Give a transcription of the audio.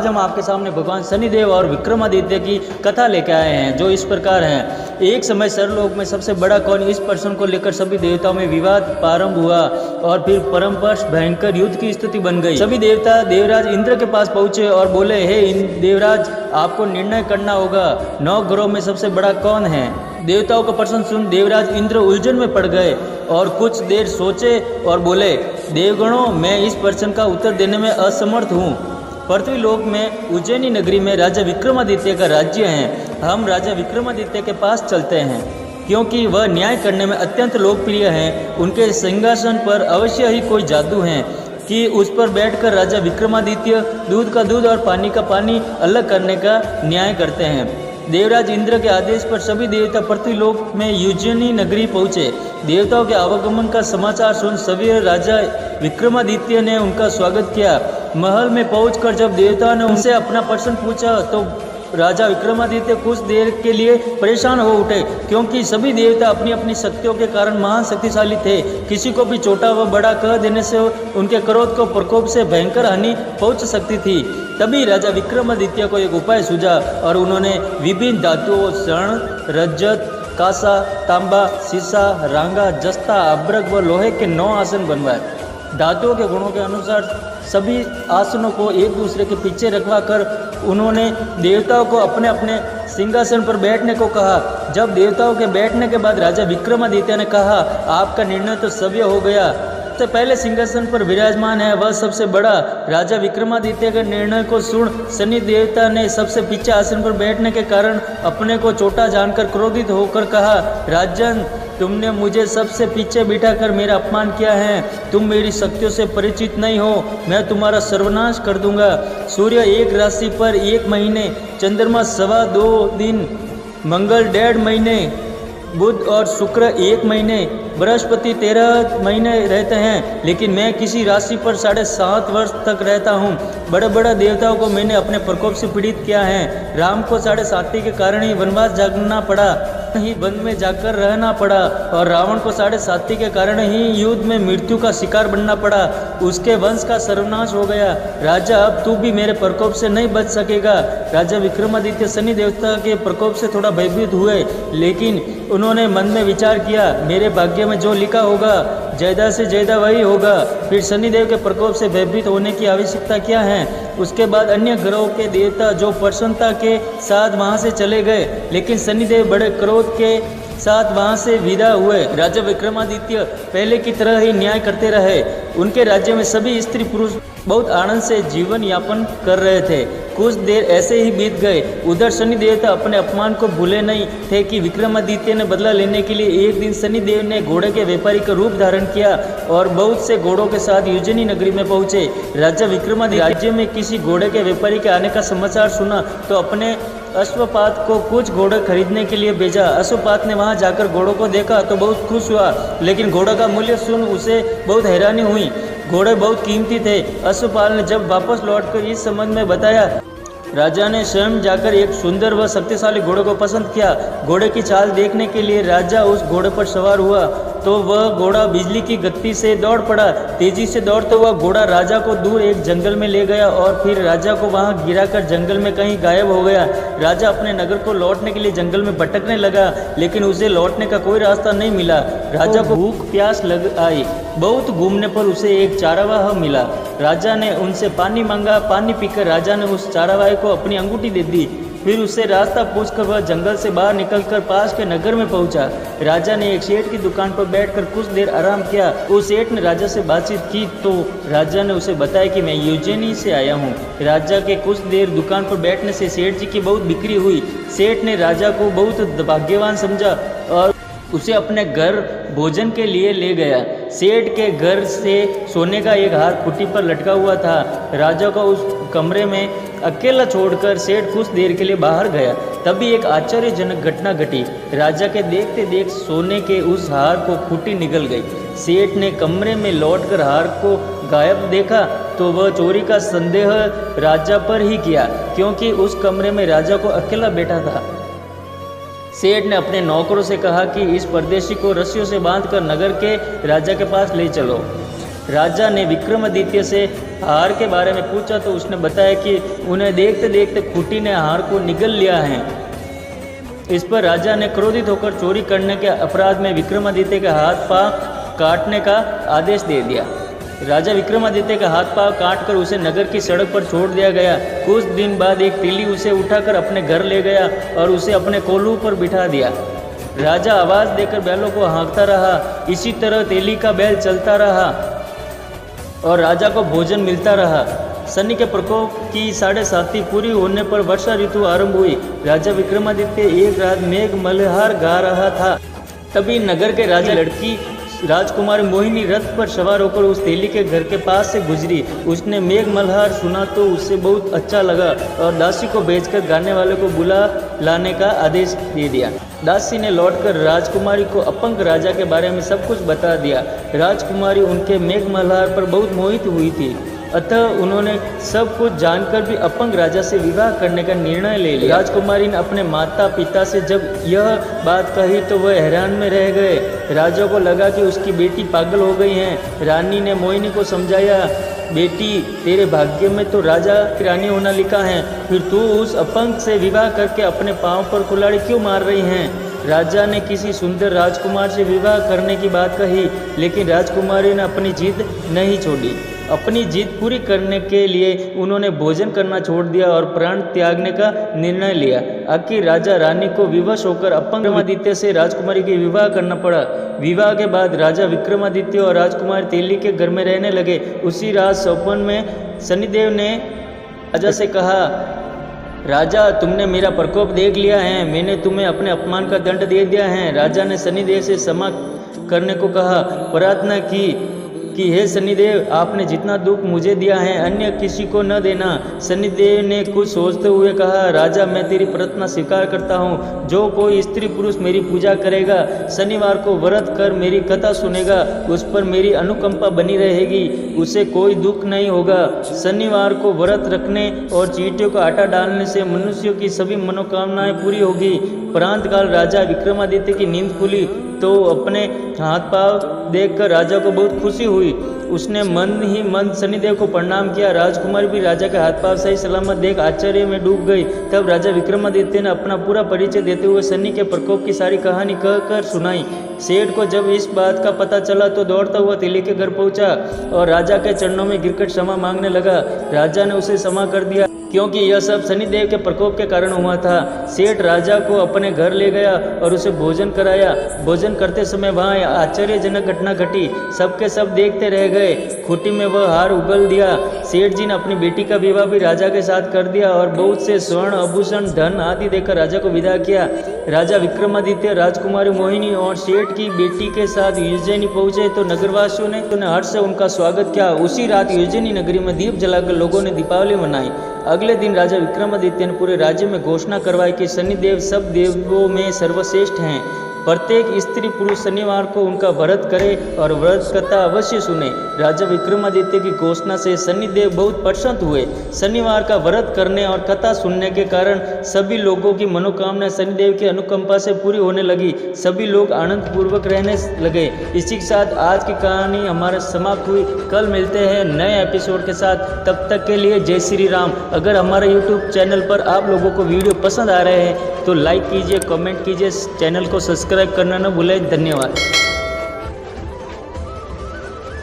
आज हम आपके सामने भगवान शनिदेव और विक्रमादित्य की कथा लेकर आए हैं, जो इस प्रकार हैं। एक समय सरलोक में सबसे बड़ा कौन, इस प्रश्न को लेकर सभी देवताओं में विवाद प्रारंभ हुआ और फिर परमपर्श भयंकर युद्ध की स्थिति बन गई। सभी देवता देवराज इंद्र के पास पहुंचे और बोले, हे देवराज, आपको निर्णय करना होगा, 9 ग्रहों में सबसे बड़ा कौन है। देवताओं का प्रश्न सुन देवराज इंद्र उलझन में पड़ गए और कुछ देर सोचे और बोले, देवगणों, मैं इस प्रश्न का उत्तर देने में असमर्थ हूँ। पृथ्वी लोक में उज्जैनी नगरी में राजा विक्रमादित्य का राज्य है। हम राजा विक्रमादित्य के पास चलते हैं क्योंकि वह न्याय करने में अत्यंत लोकप्रिय हैं। उनके सिंहासन पर अवश्य ही कोई जादू है कि उस पर बैठकर राजा विक्रमादित्य दूध का दूध और पानी का पानी अलग करने का न्याय करते हैं। देवराज इंद्र के आदेश पर सभी देवता पृथ्वीलोक में उज्जैनी नगरी पहुँचे। देवताओं के आवागमन का समाचार सुन सभी राजा विक्रमादित्य ने उनका स्वागत किया। महल में पहुंचकर जब देवताओं ने उनसे अपना प्रश्न पूछा तो राजा विक्रमादित्य कुछ देर के लिए परेशान हो उठे, क्योंकि सभी देवता अपनी अपनी शक्तियों के कारण महान शक्तिशाली थे। किसी को भी छोटा व बड़ा कह देने से उनके क्रोध को प्रकोप से भयंकर हानि पहुंच सकती थी। तभी राजा विक्रमादित्य को एक उपाय सूझा और उन्होंने विभिन्न धातुओं स्वर्ण, रजत, कांसा, तांबा, सीसा, रांगा, जस्ता, अभ्रक व लोहे के 9 आसन बनवाए। धातुओं के गुणों के अनुसार सभी आसनों को एक दूसरे के पीछे रखवा कर उन्होंने देवताओं को अपने अपने सिंहासन पर बैठने को कहा। जब देवताओं के बैठने के बाद राजा विक्रमादित्य ने कहा, आपका निर्णय तो सव्य हो गया। सबसे पहले सिंहासन पर विराजमान है वह सबसे बड़ा। राजा विक्रमादित्य के निर्णय को सुन शनि देवता ने सबसे पीछे आसन पर बैठने के कारण अपने को छोटा जानकर क्रोधित होकर कहा, राजन, तुमने मुझे सबसे पीछे बिठाकर मेरा अपमान किया है। तुम मेरी शक्तियों से परिचित नहीं हो, मैं तुम्हारा सर्वनाश कर दूंगा। सूर्य एक राशि पर 1 महीने, चंद्रमा 2.25 दिन, मंगल 1.5 महीने, बुध और शुक्र 1 महीने, बृहस्पति 13 महीने रहते हैं, लेकिन मैं किसी राशि पर 7.5 वर्ष तक रहता हूँ। बड़े बड़े देवताओं को मैंने अपने प्रकोप से पीड़ित किया है। राम को 7.5 के कारण ही वनवास जाना पड़ा, ही वन में जाकर रहना पड़ा, और रावण को 7.5 के कारण ही युद्ध में मृत्यु का शिकार बनना पड़ा। उसके वंश का सर्वनाश हो गया। राजा, अब तू भी मेरे प्रकोप से नहीं बच सकेगा। राजा विक्रमादित्य शनि देवता के प्रकोप से थोड़ा भयभीत हुए, लेकिन उन्होंने मन में विचार किया, मेरे भाग्य में जो लिखा होगा ज्यादा से ज्यादा वही होगा। फिर शनिदेव के प्रकोप से भयभीत होने की आवश्यकता क्या है। उसके बाद अन्य ग्रहों के देवता जो प्रसन्नता के साथ वहां से चले गए, लेकिन शनिदेव बड़े क्रोध के साथ वहां से विदा हुए। राजा विक्रमादित्य पहले की तरह ही न्याय करते रहे। उनके राज्य में सभी स्त्री पुरुष बहुत आनंद से जीवन यापन कर रहे थे। कुछ देर ऐसे ही बीत गए। उधर शनि देवता अपने अपमान को भूले नहीं थे कि विक्रमादित्य ने बदला लेने के लिए एक दिन शनिदेव ने घोड़े के व्यापारी का रूप धारण किया और बहुत से घोड़ों के साथ उज्जैनी नगरी में पहुंचे। राजा विक्रमादित्य राज्य में किसी घोड़े के व्यापारी के आने का समाचार सुना तो अपने अश्वपात को कुछ घोड़े खरीदने के लिए भेजा। अश्वपात ने वहां जाकर घोड़ों को देखा तो बहुत खुश हुआ, लेकिन घोड़ों का मूल्य सुन उसे बहुत हैरानी हुई। घोड़े बहुत कीमती थे। अश्वपाल ने जब वापस लौटकर इस संबंध में बताया, राजा ने स्वयं जाकर एक सुंदर व शक्तिशाली घोड़े को पसंद किया। घोड़े की चाल देखने के लिए राजा उस घोड़े पर सवार हुआ तो वह घोड़ा बिजली की गति से दौड़ पड़ा। तेजी से दौड़ता हुआ घोड़ा राजा को दूर एक जंगल में ले गया और फिर राजा को वहां गिराकर जंगल में कहीं गायब हो गया। राजा अपने नगर को लौटने के लिए जंगल में भटकने लगा, लेकिन उसे लौटने का कोई रास्ता नहीं मिला। राजा को भूख प्यास लग आई। बहुत घूमने पर उसे एक चारावाह मिला। राजा ने उनसे पानी मांगा। पानी पीकर राजा ने उस चारावाह को अपनी अंगूठी दे दी। फिर उससे रास्ता पूछकर वह जंगल से बाहर निकलकर पास के नगर में पहुंचा। राजा ने एक सेठ की दुकान पर बैठकर कुछ देर आराम किया। उस सेठ ने राजा से बातचीत की तो राजा ने उसे बताया कि मैं उज्जैनी से आया हूं। राजा के कुछ देर दुकान पर बैठने से सेठ जी की बहुत बिक्री हुई। सेठ ने राजा को बहुत भाग्यवान समझा और उसे अपने घर भोजन के लिए ले गया। सेठ के घर से सोने का एक हार खुट्टी पर लटका हुआ था। राजा को उस कमरे में अकेला छोड़कर सेठ कुछ देर के लिए बाहर गया। तभी एक आश्चर्यजनक घटना घटी। राजा के देखते देख सोने के उस हार को खुट्टी निकल गई। सेठ ने कमरे में लौटकर हार को गायब देखा तो वह चोरी का संदेह राजा पर ही किया, क्योंकि उस कमरे में राजा को अकेला बैठा था। सेठ ने अपने नौकरों से कहा कि इस परदेशी को रस्सियों से बांधकर नगर के राजा के पास ले चलो। राजा ने विक्रमादित्य से हार के बारे में पूछा तो उसने बताया कि उन्हें देखते देखते खूंटी ने हार को निगल लिया है। इस पर राजा ने क्रोधित होकर चोरी करने के अपराध में विक्रमादित्य के हाथ पांव काटने का आदेश दे दिया। राजा विक्रमादित्य का हाथ पांव काटकर उसे नगर की सड़क पर छोड़ दिया गया। कुछ दिन बाद एक तेली उसे उठाकर अपने घर ले गया और उसे अपने कोल्हू पर बिठा दिया। राजा आवाज देकर बैलों को हाँकता रहा। इसी तरह तेली का बैल चलता रहा और राजा को भोजन मिलता रहा। शनि के प्रकोप की 7.5 पूरी होने पर वर्षा ऋतु आरंभ हुई। राजा विक्रमादित्य एक रात मेघ मल्हार गा रहा था। तभी नगर के राजा लड़की राजकुमारी मोहिनी रथ पर सवार होकर उस तेली के घर के पास से गुजरी। उसने मेघ मल्हार सुना तो उससे बहुत अच्छा लगा और दासी को भेजकर गाने वाले को बुला लाने का आदेश दे दिया। दासी ने लौटकर राजकुमारी को अपंग राजा के बारे में सब कुछ बता दिया। राजकुमारी उनके मेघ मल्हार पर बहुत मोहित हुई थी, अतः उन्होंने सब कुछ जानकर भी अपंग राजा से विवाह करने का निर्णय ले लिया। राजकुमारी ने अपने माता पिता से जब यह बात कही तो वह हैरान में रह गए। राजा को लगा कि उसकी बेटी पागल हो गई है। रानी ने मोहिनी को समझाया, बेटी तेरे भाग्य में तो राजा की रानी होना लिखा है, फिर तू उस अपंग से विवाह करके अपने पाँव पर कुल्हाड़ी क्यों मार रही हैं? राजा ने किसी सुंदर राजकुमार से विवाह करने की बात कही, लेकिन राजकुमारी ने अपनी जिद नहीं छोड़ी। अपनी जिद पूरी करने के लिए उन्होंने भोजन करना छोड़ दिया और प्राण त्यागने का निर्णय लिया। आखिर राजा रानी को विवश होकर अपंग विक्रमादित्य से राजकुमारी की विवाह करना पड़ा। विवाह के बाद राजा विक्रमादित्य और राजकुमारी तेली के घर में रहने लगे। उसी रात सपन में शनिदेव ने राजा से कहा, राजा तुमने मेरा प्रकोप देख लिया है, मैंने तुम्हें अपने अपमान का दंड दे दिया है। राजा ने शनिदेव से क्षमा करने को कहा, प्रार्थना की कि हे शनिदेव, आपने जितना दुख मुझे दिया है अन्य किसी को न देना। शनिदेव ने कुछ सोचते हुए कहा, राजा मैं तेरी प्रार्थना स्वीकार करता हूँ। जो कोई स्त्री पुरुष मेरी पूजा करेगा, शनिवार को व्रत कर मेरी कथा सुनेगा, उस पर मेरी अनुकंपा बनी रहेगी, उसे कोई दुख नहीं होगा। शनिवार को व्रत रखने और चींटियों का आटा डालने से मनुष्यों की सभी मनोकामनाएं पूरी होगी। प्रांत काल राजा विक्रमादित्य की नींद खुली तो अपने हाथ पांव देखकर राजा को बहुत खुशी हुई। उसने मन ही मन शनिदेव को प्रणाम किया। राजकुमारी भी राजा के हाथ पांव सही सलामत देख आश्चर्य में डूब गई। तब राजा विक्रमादित्य ने अपना पूरा परिचय देते हुए शनि के प्रकोप की सारी कहानी कहकर सुनाई। सेठ को जब इस बात का पता चला तो दौड़ता हुआ तेली के घर पहुंचा और राजा के चरणों में गिरकर क्षमा मांगने लगा। राजा ने उसे क्षमा कर दिया क्योंकि यह सब शनिदेव के प्रकोप के कारण हुआ था। सेठ राजा को अपने घर ले गया और उसे भोजन कराया। भोजन करते समय वहाँ आश्चर्यजनक घटना घटी। सबके सब देखते रह गए। खूंटी में वह हार उगल दिया। सेठ जी ने अपनी बेटी का विवाह भी राजा के साथ कर दिया और बहुत से स्वर्ण आभूषण धन आदि देकर राजा को विदा किया। राजा विक्रमादित्य राजकुमारी मोहिनी और सेठ की बेटी के साथ उज्जैनी पहुंचे तो नगरवासियों ने हर्ष से उनका स्वागत किया। उसी रात उज्जैनी नगरी में दीप जलाकर लोगों ने दीपावली मनाई। अगले दिन राजा विक्रमादित्य ने पूरे राज्य में घोषणा करवाई कि शनिदेव सब देवों में सर्वश्रेष्ठ हैं। प्रत्येक स्त्री पुरुष शनिवार को उनका व्रत करे और व्रत कथा अवश्य सुने। राजा विक्रमादित्य की घोषणा से शनिदेव बहुत प्रसन्न हुए। शनिवार का व्रत करने और कथा सुनने के कारण सभी लोगों की मनोकामना शनिदेव की अनुकंपा से पूरी होने लगी। सभी लोग आनंद पूर्वक रहने लगे। इसी के साथ आज की कहानी हमारा समाप्त हुई। कल मिलते हैं नए एपिसोड के साथ। तब तक के लिए जय श्री राम। अगर हमारे यूट्यूब चैनल पर आप लोगों को वीडियो पसंद आ रहे हैं तो लाइक कीजिए, कमेंट कीजिए, चैनल को सब्सक्राइब करना न भूलें। धन्यवाद।